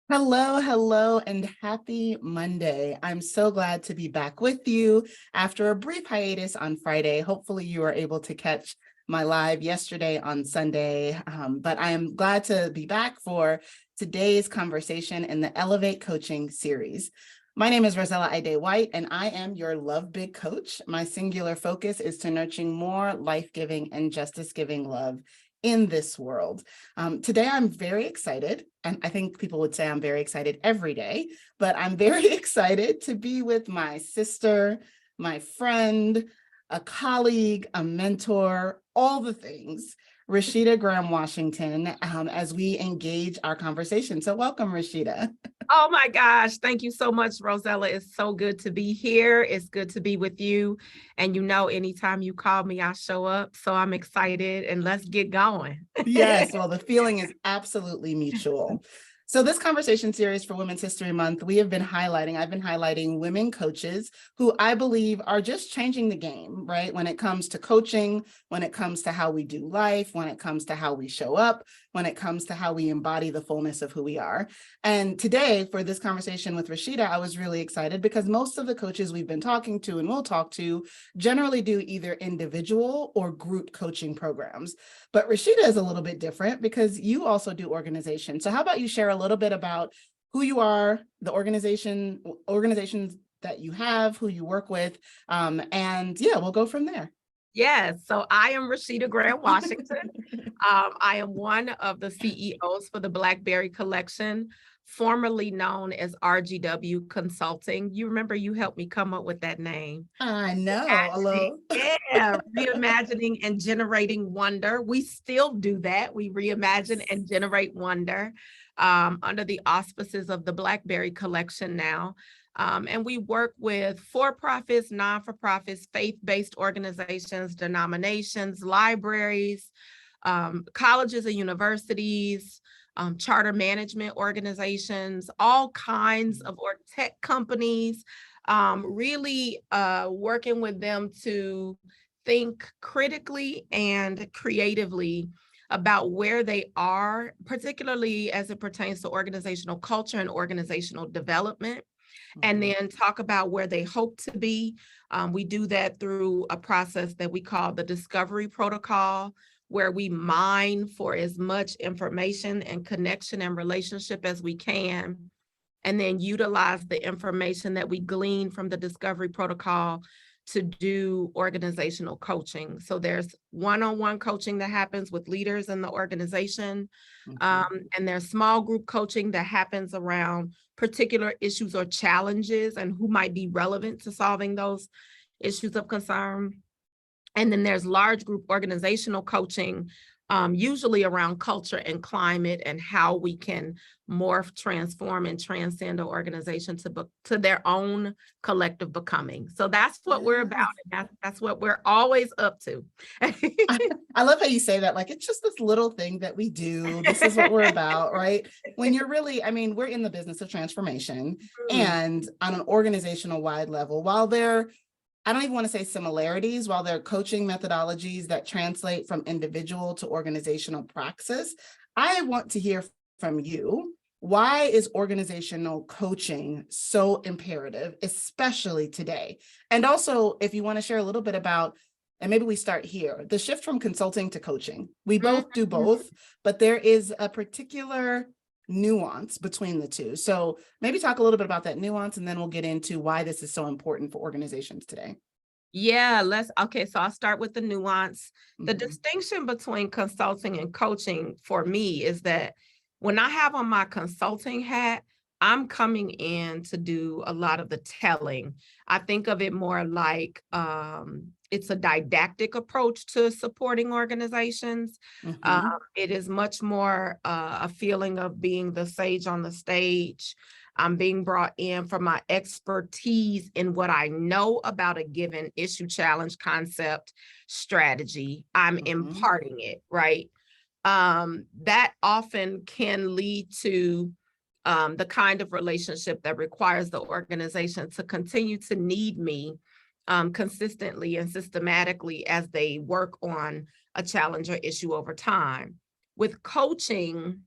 Hello, hello, and happy Monday. I'm so glad to be back with you after a brief hiatus on Friday. Hopefully you were able to catch my live yesterday on Sunday, but I am glad to be back for today's conversation in the Elevate Coaching series. My name is Rosella Ide White, and I am your Love Big Coach. My singular focus is to nurturing more life-giving and justice-giving love in this world. Today, I'm very excited, and I think people would say I'm very excited every day, but I'm very excited to be with my sister, my friend, a colleague, a mentor, all the things, Reesheda Graham-Washington, as we engage our conversation. So welcome, Reesheda. Oh my gosh, thank you so much, Rosella. It's so good to be here. It's good to be with you. And anytime you call me, I show up. So I'm excited and let's get going. Yes, well, the feeling is absolutely mutual. So this conversation series for Women's History Month, I've been highlighting women coaches who I believe are just changing the game, right? When it comes to coaching, when it comes to how we do life, when it comes to how we show up, when it comes to how we embody the fullness of who we are. And today for this conversation with Reesheda, I was really excited because most of the coaches we've been talking to and will talk to generally do either individual or group coaching programs. But Reesheda is a little bit different because you also do organization. So how about you share a little bit about who you are, the organizations that you have, who you work with, and yeah, we'll go from there. Yes, so I am Reesheda Graham-Washington. I am one of the CEOs for the Blackberry collection, formerly known as RGW Consulting. You remember you helped me come up with that name. I know. Hello. Yeah, reimagining and generating wonder. We still do that. We reimagine and generate wonder under the auspices of the Blackberry collection now. And we work with for-profits, non-for-profits, faith-based organizations, denominations, libraries, colleges and universities, charter management organizations, all kinds of tech companies, really working with them to think critically and creatively about where they are, particularly as it pertains to organizational culture and organizational development, and then talk about where they hope to be. We do that through a process that we call the discovery protocol, where we mine for as much information and connection and relationship as we can, and then utilize the information that we glean from the discovery protocol to do organizational coaching. So there's one-on-one coaching that happens with leaders in the organization, and there's small group coaching that happens around particular issues or challenges and who might be relevant to solving those issues of concern. And then there's large group organizational coaching, usually around culture and climate and how we can morph, transform, and transcend an organization to their own collective becoming. So that's what we're about. And that's what we're always up to. I love how you say that, like, it's just this little thing that we do. This is what we're about, right? When you're really, we're in the business of transformation, and on an organizational wide level, I don't even want to say similarities, while there are coaching methodologies that translate from individual to organizational praxis, I want to hear from you. Why is organizational coaching so imperative, especially today? And also, if you want to share a little bit about, and maybe we start here, the shift from consulting to coaching. We both do both, but there is a particular nuance between the two. So maybe talk a little bit about that nuance, and then we'll get into why this is so important for organizations today. Yeah, so I'll start with the nuance. The distinction between consulting and coaching for me is that when I have on my consulting hat, I'm coming in to do a lot of the telling. I think of it more like it's a didactic approach to supporting organizations. It is much more a feeling of being the sage on the stage. I'm being brought in for my expertise in what I know about a given issue, challenge, concept, strategy. I'm imparting it, right? That often can lead to the kind of relationship that requires the organization to continue to need me consistently and systematically as they work on a challenge or issue over time. With coaching,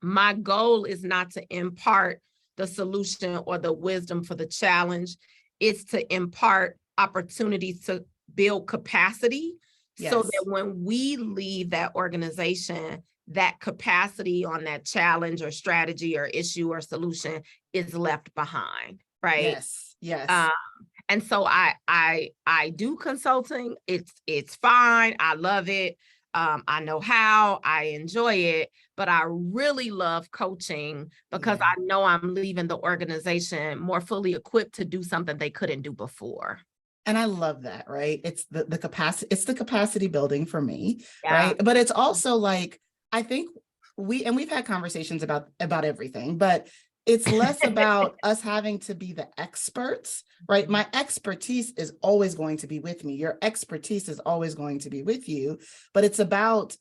My goal is not to impart the solution or the wisdom for the challenge. It's to impart opportunities to build capacity so that Yes. when we leave that organization, that capacity on that challenge or strategy or issue or solution is left behind, right? Yes. Yes. Um, and so I do consulting. It's fine. I love it. I know how, I enjoy it, but I really love coaching because Yeah. I know I'm leaving the organization more fully equipped to do something they couldn't do before. And I love that, right? It's the capacity, it's the capacity building for me, Yeah. right? But it's also like, I think we've had conversations about everything, but it's less about us having to be the experts, right? My expertise is always going to be with me. Your expertise is always going to be with you, but it's about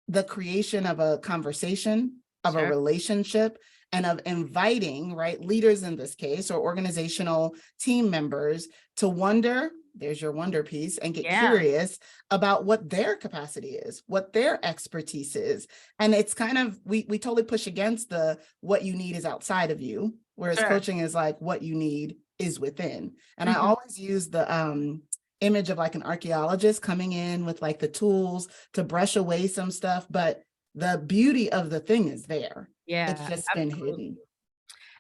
the creation of a conversation, of a Sure. relationship, and of inviting, right, leaders in this case, or organizational team members to wonder, there's your wonder piece, and get Yeah. curious about what their capacity is, what their expertise is. And it's kind of, we totally push against the what you need is outside of you, whereas Sure. coaching is like what you need is within. And I Mhm. always use the image of like an archaeologist coming in with like the tools to brush away some stuff, but the beauty of the thing is there. It's Yeah, just been absolutely. hidden.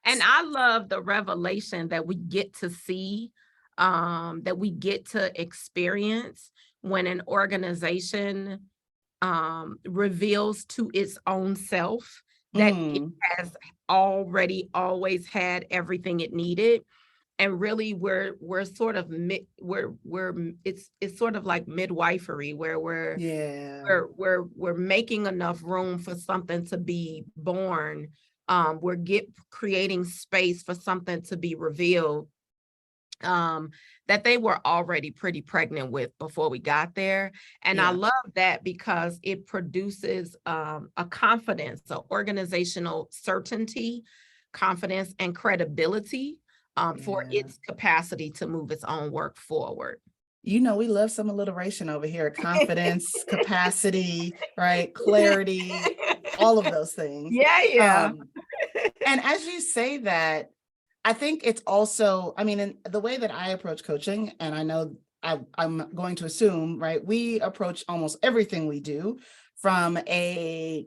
And I love the revelation that we get to see, that we get to experience when an organization reveals to its own self that it Mm, has already always had everything it needed. And really we're sort of it's sort of like midwifery where yeah. we're making enough room for something to be born. We're creating space for something to be revealed, that they were already pretty pregnant with before we got there. And I Yeah. love that because it produces a confidence, an organizational certainty, confidence, and credibility for Yeah. its capacity to move its own work forward. You know, we love some alliteration over here. Confidence, capacity, right? Clarity, all of those things. Yeah, yeah. And as you say that, I think it's also, I mean, in the way that I approach coaching, and I know I'm going to assume, right? We approach almost everything we do from a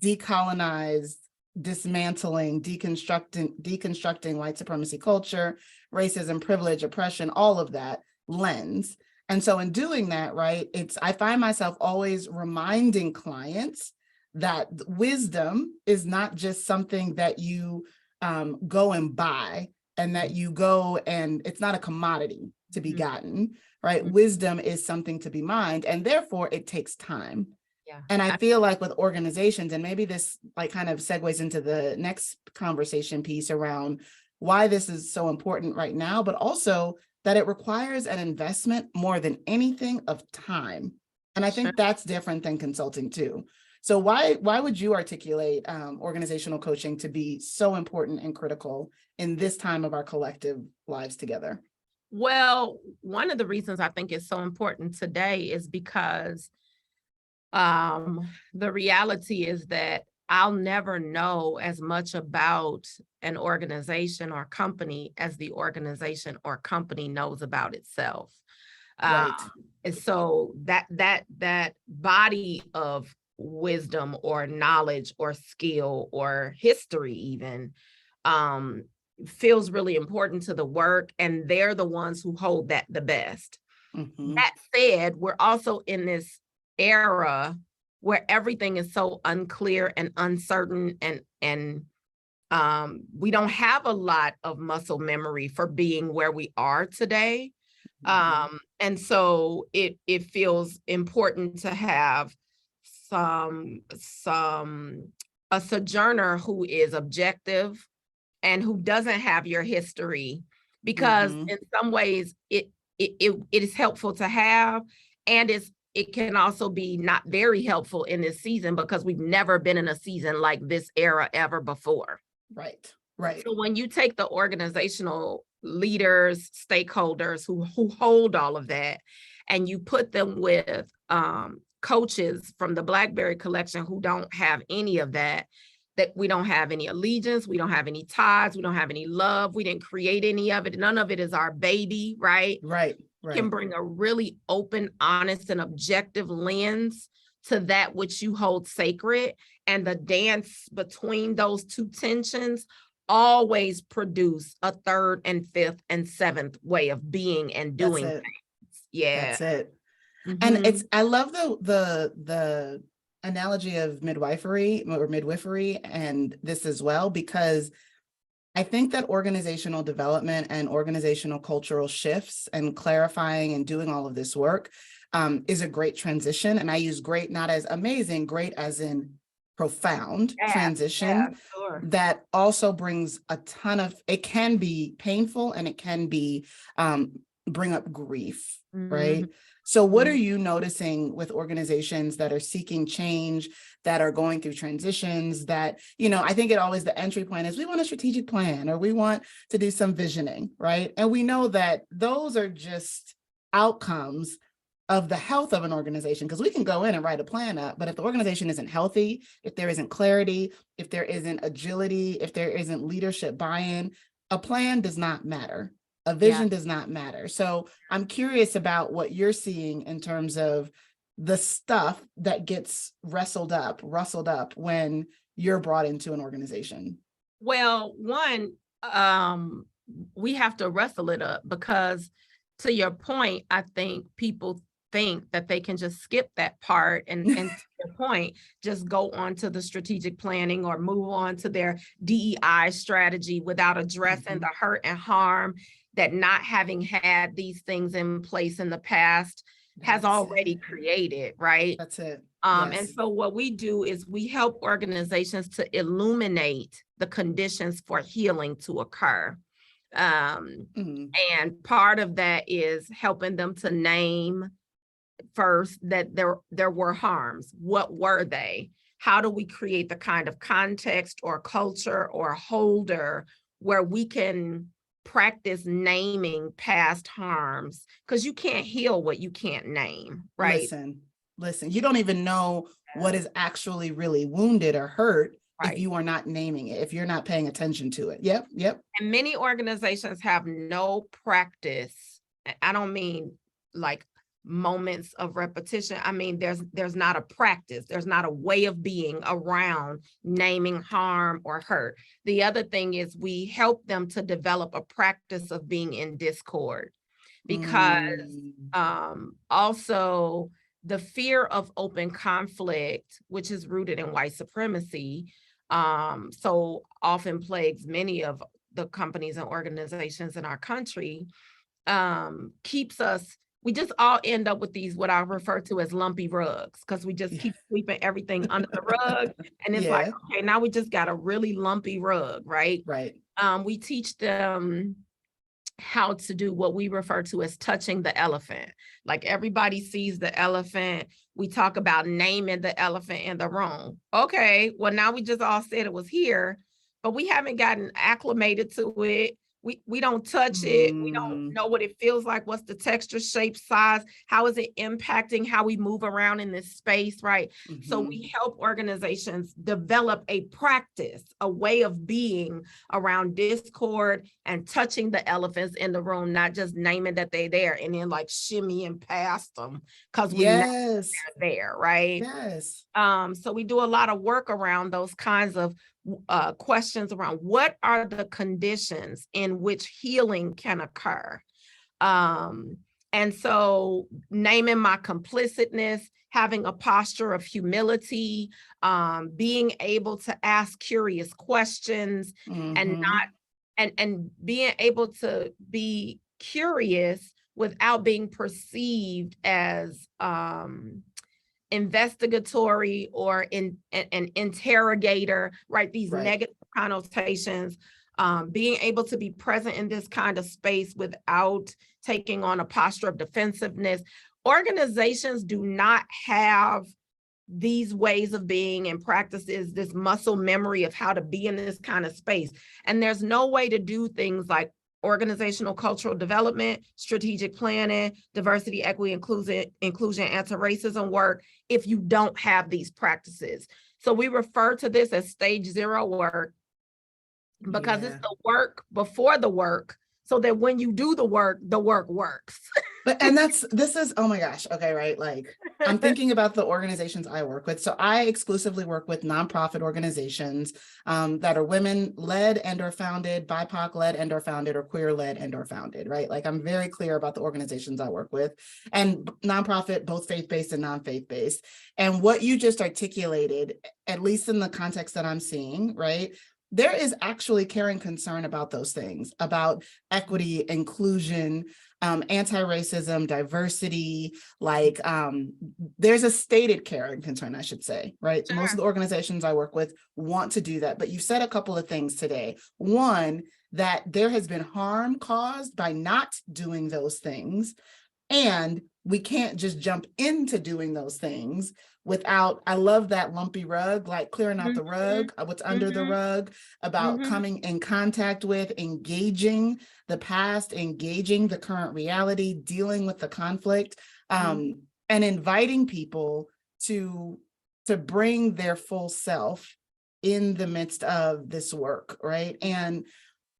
decolonized, dismantling, deconstructing white supremacy culture, racism, privilege, oppression, all of that lens. And so in doing that, right, I find myself always reminding clients that wisdom is not just something that you go and buy, and that you go and it's not a commodity to be Mhm. gotten, right? Mhm. Wisdom is something to be mined, and therefore it takes time. Yeah. And I feel like with organizations, and maybe this like kind of segues into the next conversation piece around why this is so important right now, but also that it requires an investment more than anything of time. And I Sure. think that's different than consulting too. So why would you articulate organizational coaching to be so important and critical in this time of our collective lives together? Well, one of the reasons I think it's so important today is because the reality is that I'll never know as much about an organization or company as the organization or company knows about itself. Um, Right. and so that body of wisdom or knowledge or skill or history even um, feels really important to the work, and they're the ones who hold that the best. Mm-hmm. That said, we're also in this era where everything is so unclear and uncertain, and we don't have a lot of muscle memory for being where we are today. Mm-hmm. And so it feels important to have some a sojourner who is objective and who doesn't have your history, because Mm-hmm. in some ways it is helpful to have, and it can also be not very helpful in this season because we've never been in a season like this era ever before. Right. Right. So when you take the organizational leaders, stakeholders who hold all of that, and you put them with coaches from the Blackberry collection who don't have any of that, that we don't have any allegiance, we don't have any ties, we don't have any love, we didn't create any of it. None of it is our baby, right? Right. Can bring a really open, honest, and objective lens to that which you hold sacred. And the dance between those two tensions always produce a third and fifth and seventh way of being and doing things. Yeah. That's it. And I love the analogy of midwifery and this as well, because I think that organizational development and organizational cultural shifts and clarifying and doing all of this work is a great transition. And I use great not as amazing, great as in profound transition that also brings a ton of, it can be painful and it can be bring up grief, right? So what are you noticing with organizations that are seeking change, that are going through transitions, that, I think the entry point is we want a strategic plan or we want to do some visioning, right? And we know that those are just outcomes of the health of an organization, because we can go in and write a plan up, but if the organization isn't healthy, if there isn't clarity, if there isn't agility, if there isn't leadership buy-in, a plan does not matter. A vision does not matter. So I'm curious about what you're seeing in terms of the stuff that gets rustled up when you're brought into an organization. Well, one, we have to wrestle it up because, to your point, I think people think that they can just skip that part and to your point, just go on to the strategic planning or move on to their DEI strategy without addressing the hurt and harm that not having had these things in place in the past has already created, right? That's it. And so what we do is we help organizations to illuminate the conditions for healing to occur. And part of that is helping them to name first that there were harms. What were they? How do we create the kind of context or culture or holder where we can practice naming past harms? Because you can't heal what you can't name, right? Listen, you don't even know what is actually really wounded or hurt if you are not naming it, if you're not paying attention to it. Yep. And many organizations have no practice. I don't mean like moments of repetition. I mean, there's not a practice. There's not a way of being around naming harm or hurt. The other thing is we help them to develop a practice of being in discord, because also the fear of open conflict, which is rooted in white supremacy, so often plagues many of the companies and organizations in our country, keeps us. We just all end up with these, what I refer to as lumpy rugs, because we just keep sweeping everything under the rug. And it's like, okay, now we just got a really lumpy rug, right? Right. We teach them how to do what we refer to as touching the elephant. Like everybody sees the elephant. We talk about naming the elephant in the room. Okay, well, now we just all said it was here, but we haven't gotten acclimated to it. We don't touch it. We don't know what it feels like. What's the texture, shape, size? How is it impacting how we move around in this space, right? So we help organizations develop a practice, a way of being around discord and touching the elephants in the room, not just naming that they're there and then like shimmying past them because we know they're there, right? So we do a lot of work around those kinds of questions around what are the conditions in which healing can occur. And so naming my complicitness, having a posture of humility, being able to ask curious questions and not, and being able to be curious without being perceived as investigatory or an interrogator, right? These negative connotations, being able to be present in this kind of space without taking on a posture of defensiveness. Organizations do not have these ways of being and practices, this muscle memory of how to be in this kind of space. And there's no way to do things like organizational cultural development, strategic planning, diversity, equity, inclusion, anti-racism work if you don't have these practices. So we refer to this as stage 0 work because it's Yeah. the work before the work, so that when you do the work works. But, and this is, oh my gosh. Okay. Right. Like I'm thinking about the organizations I work with. So I exclusively work with nonprofit organizations that are women led and or founded, BIPOC led and or founded, or queer led and or founded, right? Like I'm very clear about the organizations I work with, and nonprofit, both faith-based and non-faith-based. And what you just articulated, at least in the context that I'm seeing, right? There is actually caring concern about those things, about equity, inclusion, anti-racism, diversity, like there's a stated care and concern, I should say, right? Sure. Most of the organizations I work with want to do that, but you said a couple of things today. One, that there has been harm caused by not doing those things, and we can't just jump into doing those things without, I love that lumpy rug, like clearing out the rug, what's under the rug, about coming in contact with, engaging the past, engaging the current reality, dealing with the conflict, and inviting people to bring their full self in the midst of this work, right? And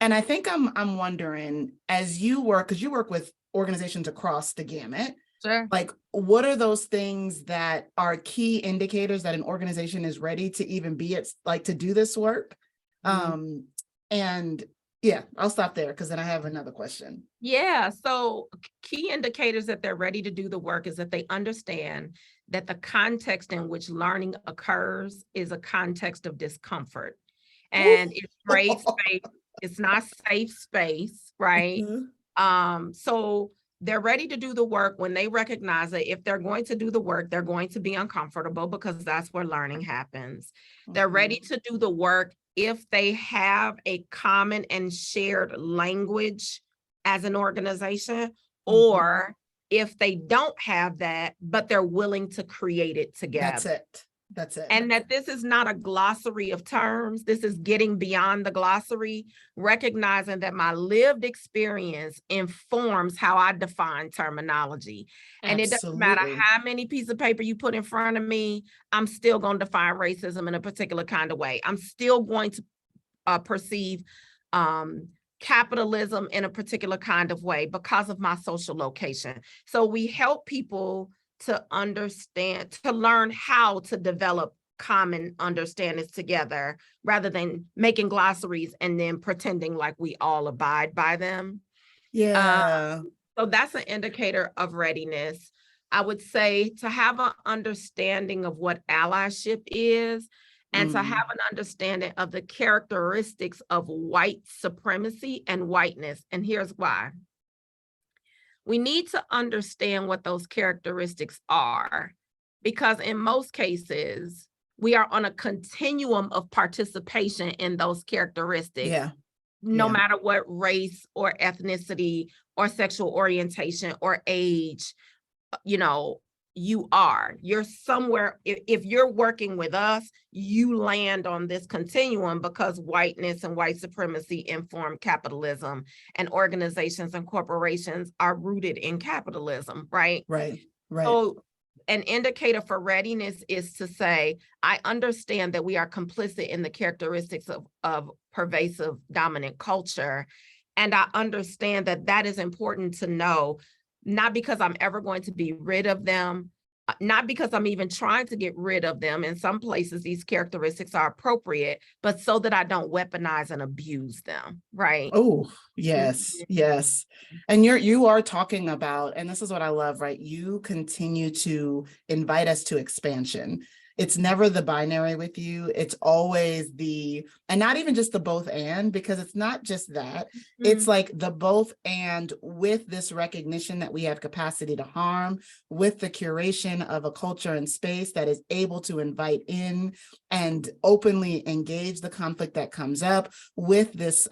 I think I'm wondering, as you work, because you work with organizations across the gamut, Sure. like what are those things that are key indicators that an organization is ready to even be like to do this work? And yeah, I'll stop there because then I have another question. Yeah, so key indicators that they're ready to do the work is that they understand that the context in which learning occurs is a context of discomfort. And it's great space, it's not safe space, right? So they're ready to do the work when they recognize that if they're going to do the work, they're going to be uncomfortable because that's where learning happens. They're ready to do the work if they have a common and shared language as an organization, or if they don't have that, but they're willing to create it together. That's it. And that this is not a glossary of terms. This is getting beyond the glossary, recognizing that my lived experience informs how I define terminology. And it doesn't matter how many pieces of paper you put in front of me, I'm still going to define racism in a particular kind of way. I'm still going to perceive capitalism in a particular kind of way because of my social location. So we help people to understand, to learn how to develop common understandings together rather than making glossaries and then pretending like we all abide by them. Yeah. So that's an indicator of readiness. I would say to have an understanding of what allyship is and to have an understanding of the characteristics of white supremacy and whiteness. And here's why. We need to understand what those characteristics are, because in most cases, we are on a continuum of participation in those characteristics, no matter what race or ethnicity or sexual orientation or age, you're somewhere. If you're working with us, you land on this continuum because whiteness and white supremacy inform capitalism, and organizations and corporations are rooted in capitalism, right? Right. So an indicator for readiness is to say, I understand that we are complicit in the characteristics of pervasive dominant culture. And I understand that that is important to know, not because I'm ever going to be rid of them, not because I'm even trying to get rid of them. In some places, these characteristics are appropriate, but so that I don't weaponize and abuse them, right? Oh, yes, yes. And you are talking about, and this is what I love, right? You continue to invite us to expansion. It's never the binary with you. It's always and not even just the both and, because it's not just that. It's like the both and with this recognition that we have capacity to harm, with the curation of a culture and space that is able to invite in and openly engage the conflict that comes up, with this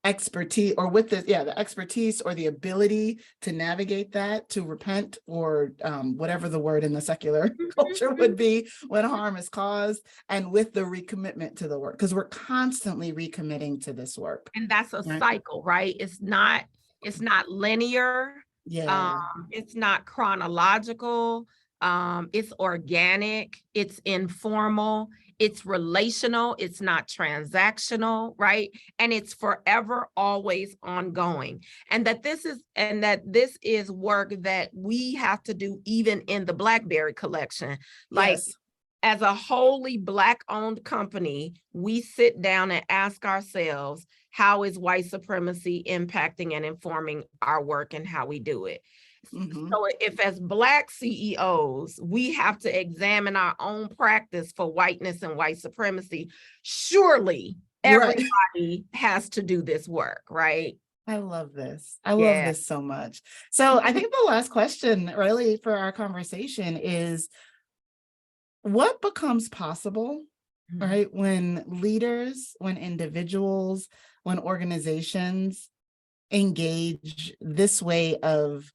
expertise, or with this, the expertise or the ability to navigate that, to repent, or whatever the word in the secular culture would be when harm is caused, and with the recommitment to the work, because we're constantly recommitting to this work. And that's a cycle, right? It's not linear. Yeah. It's not chronological. It's organic, it's informal, it's relational, it's not transactional, right? And it's forever, always ongoing. And that this is work that we have to do even in the Blackberry collection. Like, Yes. as a wholly Black-owned company, we sit down and ask ourselves, how is white supremacy impacting and informing our work and how we do it? Mhm. So if as Black CEOs, we have to examine our own practice for whiteness and white supremacy, surely Right. everybody has to do this work, right? I love this. I love Yeah. this so much. So I think the last question really for our conversation is what becomes possible, Mhm. right? When leaders, when individuals, when organizations engage this way of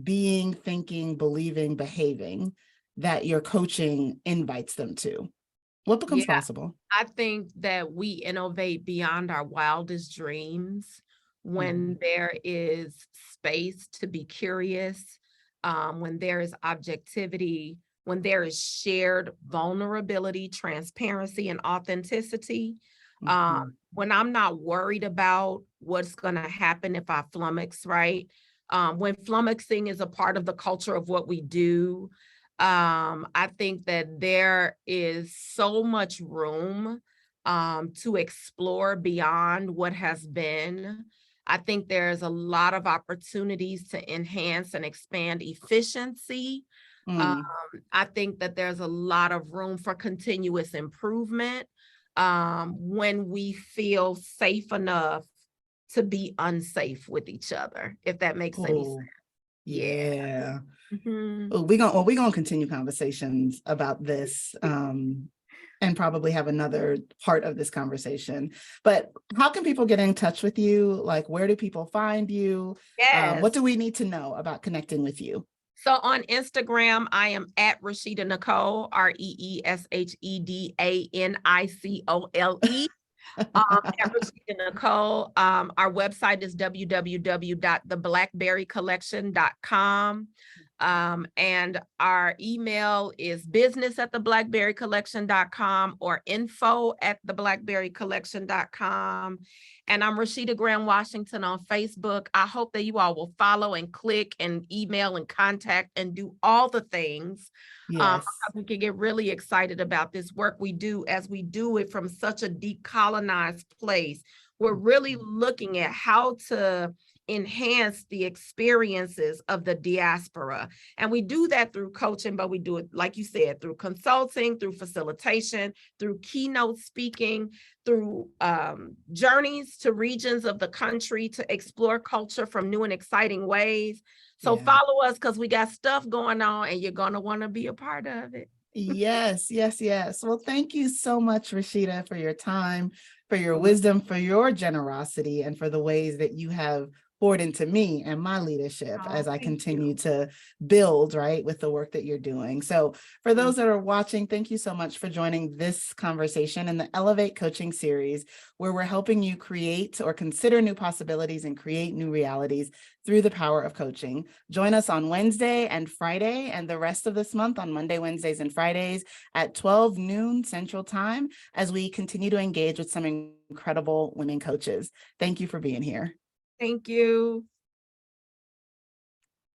being, thinking, believing, behaving that your coaching invites them to? What becomes Yeah, possible? I think that we innovate beyond our wildest dreams Mhm. when there is space to be curious, when there is objectivity, when there is shared vulnerability, transparency, and authenticity. Mhm. When I'm not worried about what's going to happen if I flummox, right? When flummoxing is a part of the culture of what we do, I think that there is so much room to explore beyond what has been. I think there's a lot of opportunities to enhance and expand efficiency. Um, Mm. I think that there's a lot of room for continuous improvement when we feel safe enough to be unsafe with each other, if that makes any sense. Oh, Yeah. yeah. Mhm. Oh, we're gonna continue conversations about this, and probably have another part of this conversation. But how can people get in touch with you? Like, where do people find you? What Yes. do we need to know about connecting with you? So on Instagram, I am at Reesheda Nicole, ReeshedAnicole. At Reesheda Nicole. Our website is www.theblackberrycollection.com. And our email is business@theblackberrycollection.com or info@theblackberrycollection.com. And I'm Reesheda Graham-Washington on Facebook. I hope that you all will follow and click and email and contact and do all the things. Yes. Because we can get really excited about this work we do as we do it from such a decolonized place. We're really looking at how to enhance the experiences of the diaspora. And we do that through coaching, but we do it, like you said, through consulting, through facilitation, through keynote speaking, through journeys to regions of the country to explore culture from new and exciting ways. So Yeah. follow us because we got stuff going on and you're going to want to be a part of it. Yes, yes, yes. Well, thank you so much, Reesheda, for your time, for your wisdom, for your generosity, and for the ways that you have poured into me and my leadership Oh, as I thank continue you. to build, right, with the work that you're doing. So for those that are watching, thank you so much for joining this conversation in the Elevate Coaching Series, where we're helping you create or consider new possibilities and create new realities through the power of coaching. Join us on Wednesday and Friday and the rest of this month on Monday, Wednesdays, and Fridays at 12 noon Central Time as we continue to engage with some incredible women coaches. Thank you for being here. Thank you.